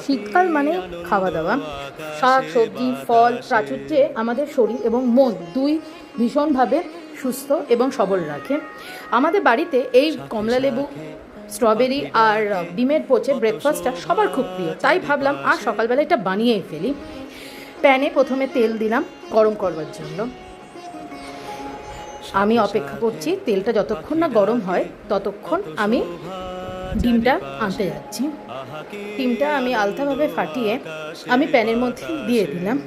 শীতকাল মানে খাওয়া দাওয়া, শাক সবজি ফল প্রাচুর্যে আমাদের শরীর এবং মন দুই ভীষণভাবে সুস্থ এবং সবল রাখে। আমাদের বাড়িতে এই কমলালেবু স্ট্রবেরি আর ডিমের পোচে ব্রেকফাস্টটা সবার খুব প্রিয়, তাই ভাবলাম আর সকালবেলা এটা বানিয়েই ফেলি। প্যানে প্রথমে তেল দিলাম গরম করবার জন্য। আমি অপেক্ষা করছি তেলটা যতক্ষণ না গরম হয় ততক্ষণ আমি ডিমটা আনতে যাচ্ছি। ডিমটা আমি আলতাভাবে ফাটিয়ে আমি প্যানের মধ্যে দিয়ে দিলাম।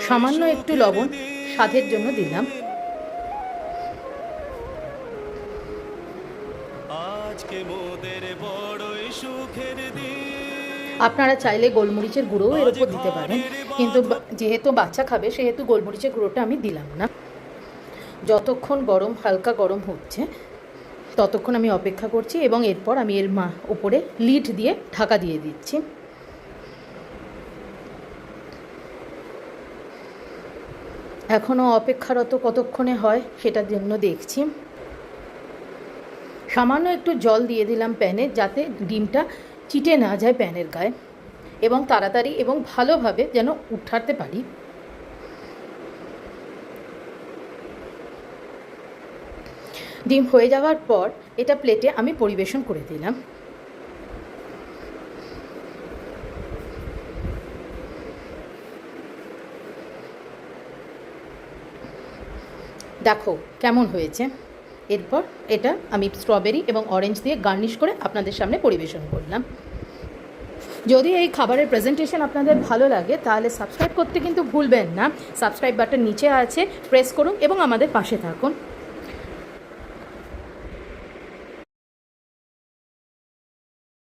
সামান্য একটু লবণ স্বাদের জন্য দিলাম। আপনারা চাইলে গোলমরিচের গুঁড়োও এর উপর দিতে পারেন, কিন্তু যেহেতু বাচ্চা খাবে সেহেতু গোলমরিচের গুঁড়োটা আমি দিলাম না। যতক্ষণ হালকা গরম হচ্ছে ততক্ষণ আমি অপেক্ষা করছি এবং এরপর আমি এর উপরে লিড দিয়ে ঢাকা দিয়ে দিচ্ছি। এখনও অপেক্ষারত কতক্ষণে হয় সেটার জন্য দেখছি। সামান্য একটু জল দিয়ে দিলাম প্যানে, যাতে ডিমটা চিটে না যায় প্যানের গায়ে এবং তাড়াতাড়ি এবং ভালোভাবে যেন উঠাতে পারি। ডিম হয়ে যাওয়ার পর এটা প্লেটে আমি পরিবেশন করে দিলাম। দেখো কেমন হয়েছে। এরপর এটা আমি স্ট্রবেরি এবং অরেঞ্জ দিয়ে গার্নিশ করে আপনাদের সামনে পরিবেশন করলাম। যদি এই খাবারের প্রেজেন্টেশন আপনাদের ভালো লাগে তাহলে সাবস্ক্রাইব করতে কিন্তু ভুলবেন না। সাবস্ক্রাইব বাটন নিচে আছে, প্রেস করুন এবং আমাদের পাশে থাকুন।